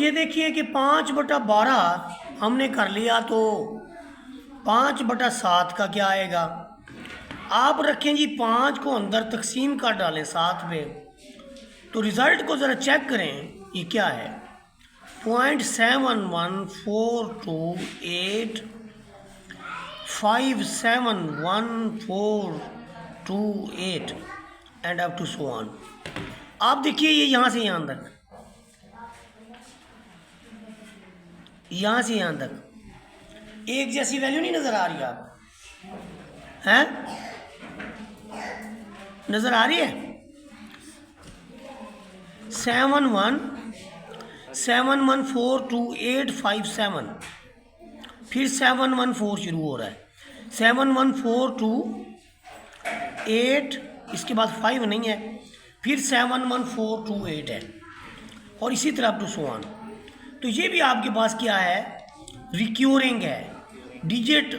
ये देखिए कि 5/12 हमने कर लिया, तो 5/7 का क्या आएगा। आप रखें जी 5 को अंदर तकसीम कर डालें 7 पे, तो रिज़ल्ट को ज़रा चेक करें ये क्या है। 0.714285711428 and up to so on. आप देखिए ये यहाँ से यहाँ तक, यहाँ से यहाँ तक एक जैसी वैल्यू नहीं नज़र आ रही आप हैं? नज़र आ रही है 7117142857, फिर 714 शुरू हो रहा है, 7142 इसके बाद 5 नहीं है, फिर 71428 है, और इसी तरह अप टू सो ऑन। तो ये भी आपके पास क्या है, रिक्योरिंग है। डिजिट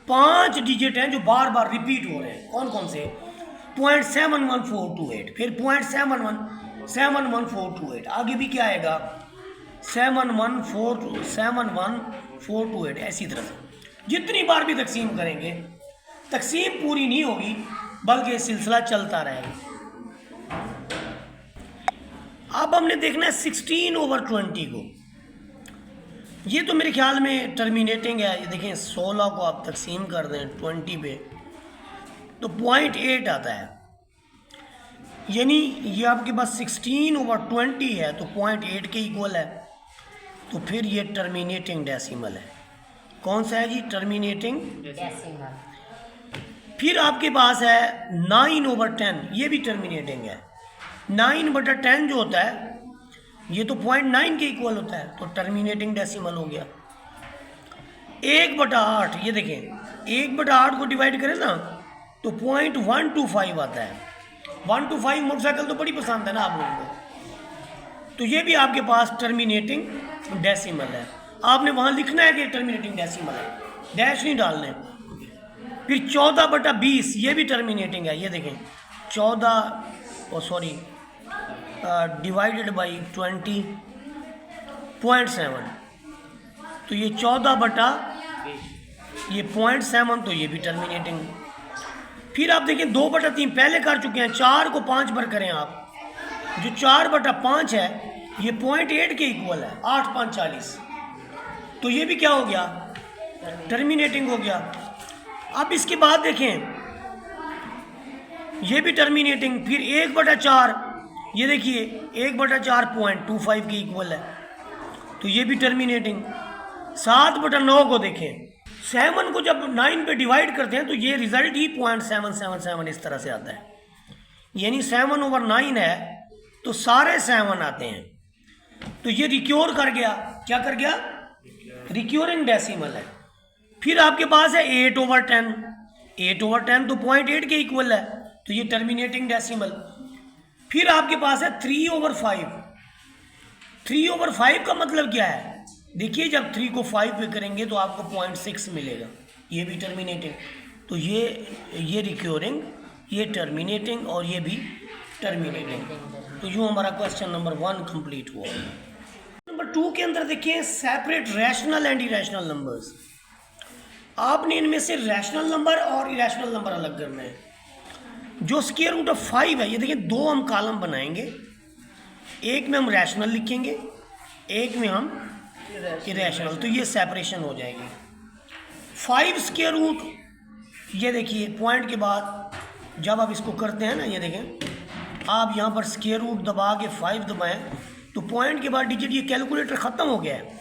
5 डिजिट हैं जो बार बार रिपीट हो रहे हैं। कौन कौन से? 0.71428, फिर 0.71428, आगे भी क्या आएगा 71428, ऐसी तरह से जितनी बार भी तकसीम करेंगे तकसीम पूरी नहीं होगी, बल्कि सिलसिला चलता रहेगा। अब हमने देखना है 16/20 को। ये तो मेरे ख्याल में टर्मिनेटिंग है। ये देखें 16 को आप तकसीम कर दें 20 पे तो 0.8 आता है, यानी ये आपके पास 16/20 है तो 0.8 के इक्वल है। तो फिर ये टर्मिनेटिंग डेसिमल है। कौन सा है जी? Terminating decimal. फिर आपके पास है 9/10, ये भी टर्मिनेटिंग है। 9/10 जो होता है ये तो 0.9 के इक्वल होता है, तो टर्मिनेटिंग डेसिमल हो गया। 1/8, ये देखें 1/8 को डिवाइड करें ना तो 0.125 आता है। 125 मोटरसाइकिल तो बड़ी पसंद है ना आप लोगों को, तो ये भी आपके पास टर्मिनेटिंग डेसिमल है। आपने वहाँ लिखना है कि टर्मिनेटिंग डेसिमल है, डैश नहीं डालने। फिर 14/20, ये भी टर्मिनेटिंग है। ये देखें 14 डिवाइडेड बाई 20.7, तो ये 0.7, तो ये भी टर्मिनेटिंग। फिर आप देखें 2/3 पहले कर चुके हैं, 4 को 5 पर करें आप, जो 4/5 है ये 0.8 के इक्वल है, 8×5 = 40, तो ये भी क्या हो गया? टर्मिनेटिंग हो गया। अब इसके बाद देखें ये भी टर्मिनेटिंग। फिर 1/4, ये देखिए 1/4 0.25 के इक्वल है, तो ये भी टर्मिनेटिंग। 7/9 को देखें, 7 को जब 9 पे डिवाइड करते हैं तो ये रिजल्ट ही 0.777 इस तरह से आता है, यानी 7/9 है तो सारे 7 आते हैं, तो ये रिक्योर कर गया। क्या कर गया? रिक्योरिंग डेसिमल है। फिर आपके पास है 8/10, 8/10 तो 0.8 के इक्वल है, तो ये टर्मिनेटिंग डेसिमल। फिर आपके पास है 3/5, 3/5 का मतलब क्या है? देखिए जब 3 को 5 पे करेंगे तो आपको 0.6 मिलेगा, ये भी टर्मिनेटिंग। तो ये रिक्योरिंग, ये टर्मिनेटिंग और ये भी टर्मिनेटिंग। तो यूँ हमारा क्वेश्चन नंबर 1 कंप्लीट हुआ। नंबर 2 के अंदर देखिए separate rational and irrational numbers. आपने इनमें से रैशनल नंबर और इरेशनल नंबर अलग करना है। जो स्क्वायर रूट ऑफ 5 है, ये देखिए 2 हम कॉलम बनाएंगे, एक में हम रैशनल लिखेंगे, एक में हम इरेशनल, तो ये सेपरेशन हो जाएगी। 5 स्क्वायर रूट, ये देखिए पॉइंट के बाद जब आप इसको करते हैं ना, ये देखें आप यहाँ पर स्क्वायर रूट दबा के 5 दबाएं तो पॉइंट के बाद डिजिट, ये कैलकुलेटर ख़त्म हो गया है,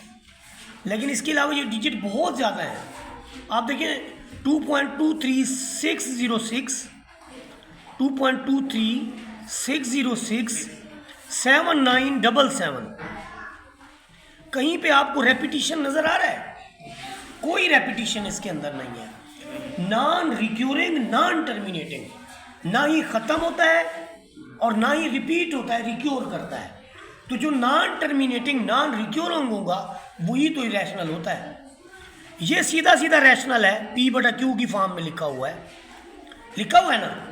लेकिन इसके अलावा ये डिजिट बहुत ज़्यादा है। आप देखें 2.23606, 2.23606, 7977। कहीं पे आपको रेपिटिशन नज़र आ रहा है? कोई रेपिटिशन इसके अंदर नहीं है। नॉन रिक्यूरिंग, नॉन टर्मिनेटिंग, ना ही ख़त्म होता है और ना ही रिपीट होता है, रिक्योर करता है। तो जो नॉन टर्मिनेटिंग, नॉन रिक्योरिंग होगा वही तो इरेशनल होता है। ये सीधा सीधा रैशनल है, P/Q की फॉर्म में लिखा हुआ है, लिखा हुआ है ना।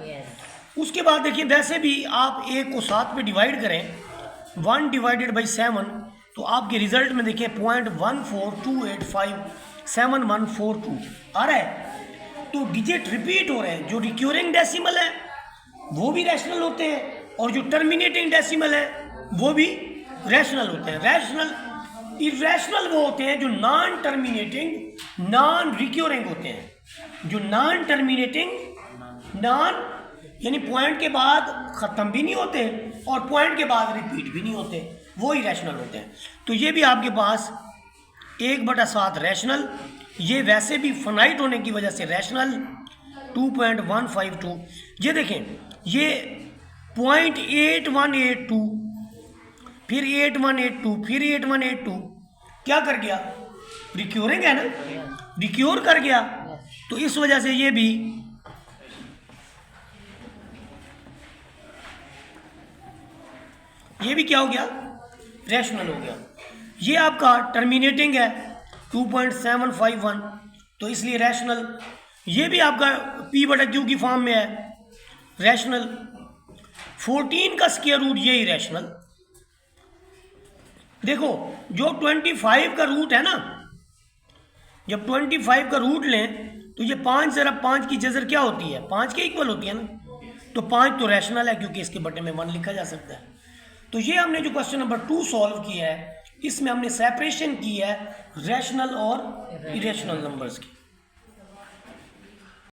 उसके बाद देखिए वैसे भी आप 1 को 7 पे डिवाइड करें, 1/7 तो आपके रिजल्ट में देखिए 0.14285742 आ रहा है। तो डिजिट रिपीट हो रहे हैं, जो रिक्योरिंग डेसिमल है वो भी रैशनल होते हैं और जो टर्मिनेटिंग डेसिमल है वो भी रैशनल होते हैं। रैशनल इरेशनल वो होते हैं जो नॉन टर्मिनेटिंग नॉन रिक्योरिंग होते हैं। जो नॉन टर्मिनेटिंग नॉन यानी पॉइंट के बाद ख़त्म भी नहीं होते और पॉइंट के बाद रिपीट भी नहीं होते, वो इरेशनल होते हैं। तो ये भी आपके पास 1/7 रैशनल, ये वैसे भी फाइनाइट होने की वजह से रैशनल 2.152। ये देखें ये 0.8182 फिर 8182 फिर 8182 क्या कर गया, रिक्योरिंग है ना, रिक्योर कर गया। तो इस वजह से ये भी क्या हो गया, रैशनल हो गया। ये आपका टर्मिनेटिंग है 2.751, तो इसलिए रैशनल। ये भी आपका P/Q की फॉर्म में है, रैशनल। 14 का स्क्वायर रूट ये ही रैशनल। देखो जो 25 का रूट है ना, जब 25 का रूट लें तो ये 5 ज़रा 5 की जजर क्या होती है, 5 के इक्वल होती है ना, तो 5 तो रैशनल है क्योंकि इसके बटे में 1 लिखा जा सकता है। तो ये हमने जो क्वेश्चन नंबर 2 सॉल्व किया है, इसमें हमने सेपरेशन की है रैशनल और इरेशनल नंबर्स की।